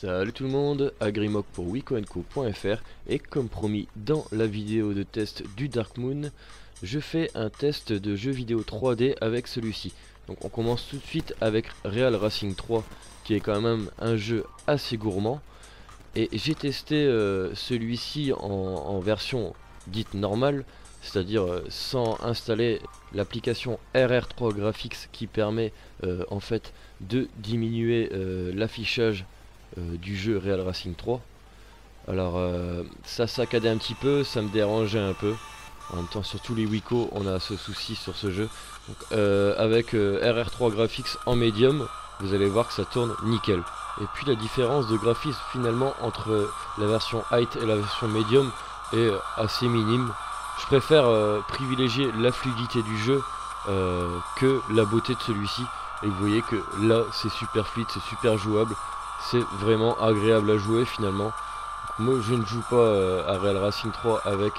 Salut tout le monde, Agrimok pour wicoenco.fr et comme promis dans la vidéo de test du Dark Moon, je fais un test de jeu vidéo 3D avec celui-ci. Donc on commence tout de suite avec Real Racing 3 qui est quand même un jeu assez gourmand. Et j'ai testé celui-ci en version dite normale, c'est-à-dire sans installer l'application RR3 Graphics qui permet en fait de diminuer l'affichage du jeu Real Racing 3. Alors ça saccadait un petit peu, ça me dérangeait un peu. En même temps, sur tous les Wico, on a ce souci sur ce jeu. Donc, avec RR3 Graphics en médium, vous allez voir que ça tourne nickel. Et puis la différence de graphisme finalement entre la version height et la version medium est assez minime. Je préfère privilégier la fluidité du jeu que la beauté de celui-ci. Et vous voyez que là c'est super fluide, c'est super jouable. C'est vraiment agréable à jouer finalement. Donc, moi je ne joue pas à Real Racing 3 avec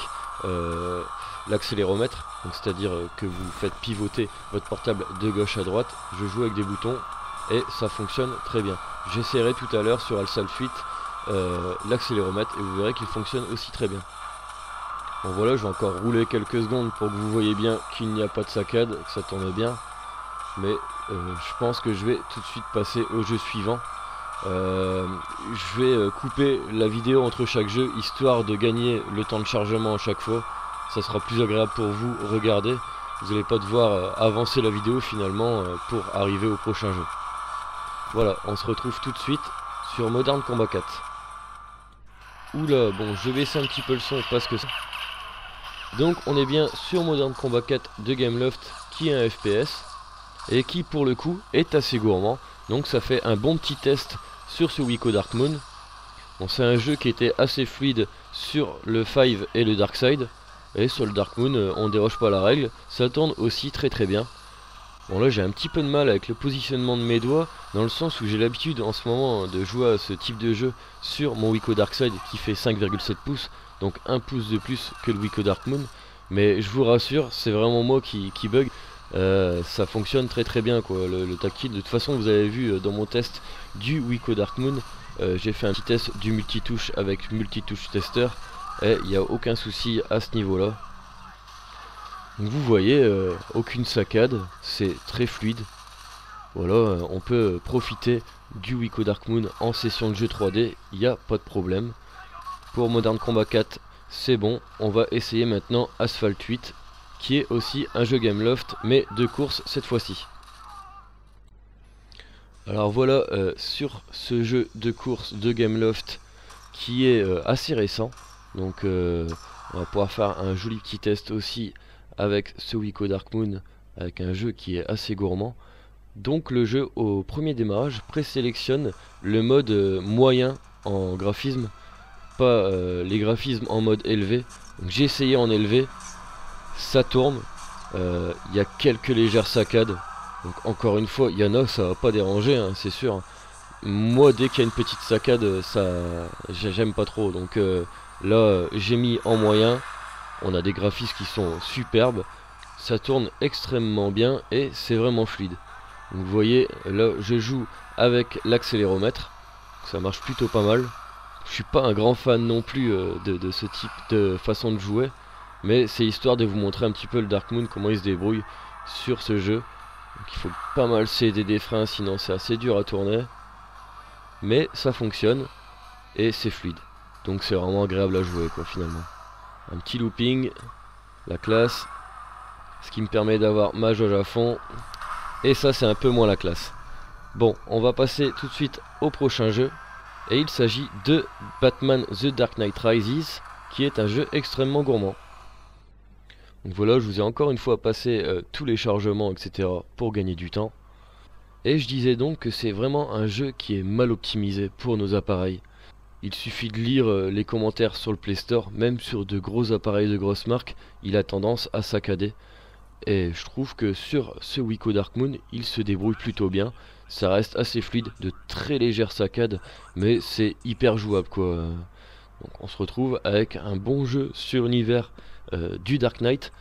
l'accéléromètre. C'est-à-dire que vous faites pivoter votre portable de gauche à droite. Je joue avec des boutons et ça fonctionne très bien. J'essaierai tout à l'heure sur Alsal Fuite l'accéléromètre et vous verrez qu'il fonctionne aussi très bien. Bon voilà, je vais encore rouler quelques secondes pour que vous voyez bien qu'il n'y a pas de saccade, que ça tourne bien. Mais je pense que je vais tout de suite passer au jeu suivant. Je vais couper la vidéo entre chaque jeu histoire de gagner le temps de chargement à chaque fois. Ça sera plus agréable pour vous regarder. Vous n'allez pas devoir avancer la vidéo finalement pour arriver au prochain jeu. Voilà, on se retrouve tout de suite sur Modern Combat 4. Oula, bon, je vais baisser un petit peu le son parce que ça. Donc on est bien sur Modern Combat 4 de Gameloft qui est un FPS et qui pour le coup est assez gourmand. Donc ça fait un bon petit test sur ce Wico Dark Moon. Bon, c'est un jeu qui était assez fluide sur le 5 et le Dark Side. Et sur le Dark Moon, on déroge pas à la règle. Ça tourne aussi très bien. Bon là j'ai un petit peu de mal avec le positionnement de mes doigts, dans le sens où j'ai l'habitude en ce moment de jouer à ce type de jeu sur mon Wico Dark Side qui fait 5,7 pouces, donc 1 pouce de plus que le Wico Dark Moon. Mais je vous rassure, c'est vraiment moi qui bug. Ça fonctionne très bien quoi, le tactile. De toute façon vous avez vu dans mon test du Wico Dark Moon, j'ai fait un petit test du multitouche avec multitouche tester et il n'y a aucun souci à ce niveau là. Donc vous voyez, aucune saccade, c'est très fluide. Voilà, on peut profiter du Wico Dark Moon en session de jeu 3D, il n'y a pas de problème. Pour Modern Combat 4, c'est bon, on va essayer maintenant Asphalt 8, qui est aussi un jeu Gameloft, mais de course cette fois-ci. Alors voilà, sur ce jeu de course de Gameloft, qui est assez récent, donc on va pouvoir faire un joli petit test aussi avec ce Wico Dark Moon, avec un jeu qui est assez gourmand. Donc le jeu au premier démarrage présélectionne le mode moyen en graphisme, pas les graphismes en mode élevé. J'ai essayé en élevé, ça tourne, il y a quelques légères saccades. Donc encore une fois, il y en a, ça va pas déranger, hein, c'est sûr. Moi dès qu'il y a une petite saccade, ça j'aime pas trop. Donc là j'ai mis en moyen. On a des graphismes qui sont superbes, ça tourne extrêmement bien et c'est vraiment fluide. Donc vous voyez, là je joue avec l'accéléromètre, ça marche plutôt pas mal. Je suis pas un grand fan non plus de ce type de façon de jouer, mais c'est histoire de vous montrer un petit peu le Dark Moon, comment il se débrouille sur ce jeu. Donc il faut pas mal céder des freins, sinon c'est assez dur à tourner. Mais ça fonctionne et c'est fluide. Donc c'est vraiment agréable à jouer quoi finalement. Un petit looping, la classe, ce qui me permet d'avoir ma jauge à fond, et ça c'est un peu moins la classe. Bon, on va passer tout de suite au prochain jeu, et il s'agit de Batman The Dark Knight Rises, qui est un jeu extrêmement gourmand. Donc voilà, je vous ai encore une fois passé tous les chargements, etc. pour gagner du temps. Et je disais donc que c'est vraiment un jeu qui est mal optimisé pour nos appareils. Il suffit de lire les commentaires sur le Play Store, même sur de gros appareils de grosses marques, il a tendance à saccader. Et je trouve que sur ce Wico Dark Moon, il se débrouille plutôt bien. Ça reste assez fluide, de très légères saccades, mais c'est hyper jouable quoi. Donc on se retrouve avec un bon jeu sur l'univers du Dark Knight,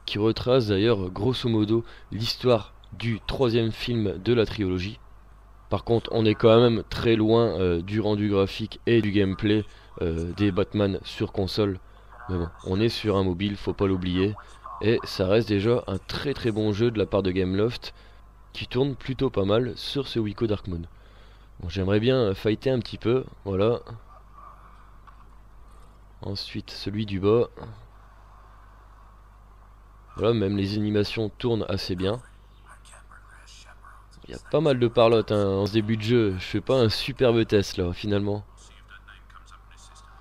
qui retrace d'ailleurs grosso modo l'histoire du troisième film de la trilogie. Par contre, on est quand même très loin du rendu graphique et du gameplay des Batman sur console. Mais bon, on est sur un mobile, faut pas l'oublier. Et ça reste déjà un très très bon jeu de la part de Gameloft qui tourne plutôt pas mal sur ce Wico Darkmoon. Bon, j'aimerais bien fighter un petit peu, voilà. Ensuite, celui du bas. Voilà, même les animations tournent assez bien. Il y a pas mal de parlotte hein, en ce début de jeu. Je fais pas un superbe test là, finalement.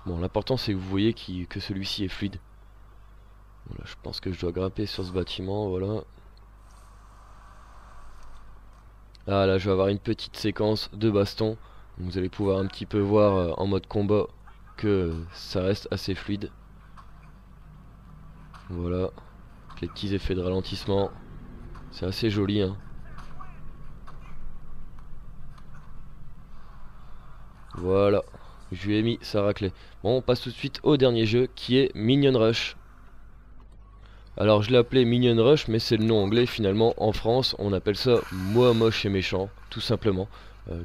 Bon, l'important c'est que vous voyez que celui-ci est fluide. Voilà, je pense que je dois grimper sur ce bâtiment, voilà. Ah là, je vais avoir une petite séquence de baston. Vous allez pouvoir un petit peu voir en mode combat que ça reste assez fluide. Voilà, les petits effets de ralentissement. C'est assez joli hein. Voilà, je lui ai mis sa raclée. Bon, on passe tout de suite au dernier jeu qui est Minion Rush. Alors je l'ai appelé Minion Rush, mais c'est le nom anglais finalement. En France, on appelle ça Moi Moche et Méchant, tout simplement,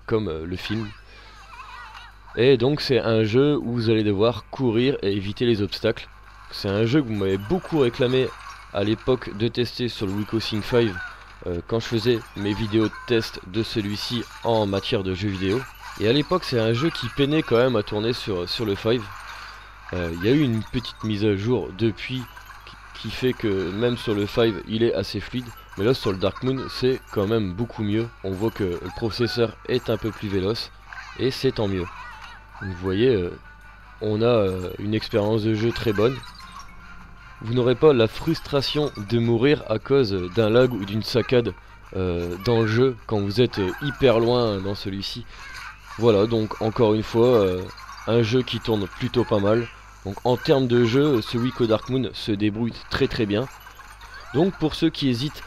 comme le film. Et donc c'est un jeu où vous allez devoir courir et éviter les obstacles. C'est un jeu que vous m'avez beaucoup réclamé à l'époque de tester sur le Wico Sync 5 quand je faisais mes vidéos de test de celui-ci en matière de jeux vidéo. Et à l'époque c'est un jeu qui peinait quand même à tourner sur le 5. Il y a eu une petite mise à jour depuis qui fait que même sur le 5 il est assez fluide. Mais là sur le Darkmoon c'est quand même beaucoup mieux. On voit que le processeur est un peu plus véloce et c'est tant mieux. Vous voyez, on a une expérience de jeu très bonne. Vous n'aurez pas la frustration de mourir à cause d'un lag ou d'une saccade dans le jeu quand vous êtes hyper loin dans celui-ci. Voilà, donc encore une fois, un jeu qui tourne plutôt pas mal. Donc en termes de jeu, ce Wico Darkmoon se débrouille très très bien. Donc pour ceux qui hésitent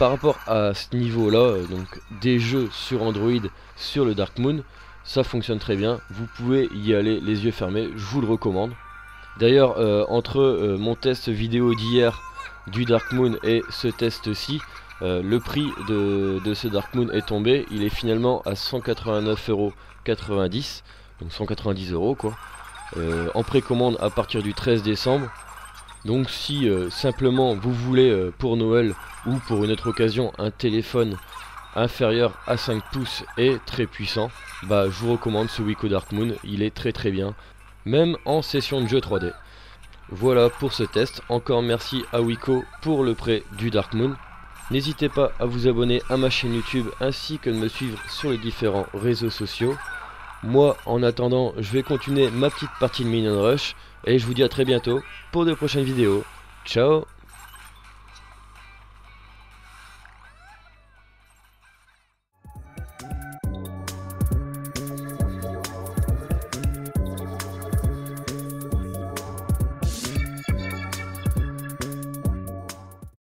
par rapport à ce niveau-là, donc des jeux sur Android sur le Darkmoon, ça fonctionne très bien. Vous pouvez y aller les yeux fermés, je vous le recommande. D'ailleurs, entre mon test vidéo d'hier du Darkmoon et ce test-ci, le prix de ce Darkmoon est tombé. Il est finalement à 189,90 €, donc 190 € quoi. En précommande à partir du 13 décembre. Donc si simplement vous voulez pour Noël ou pour une autre occasion un téléphone inférieur à 5 pouces et très puissant, bah je vous recommande ce Wico Darkmoon, il est très très bien, même en session de jeu 3D. Voilà pour ce test, encore merci à Wico pour le prêt du Darkmoon. N'hésitez pas à vous abonner à ma chaîne YouTube ainsi que de me suivre sur les différents réseaux sociaux. Moi en attendant je vais continuer ma petite partie de Minion Rush et je vous dis à très bientôt pour de prochaines vidéos. Ciao.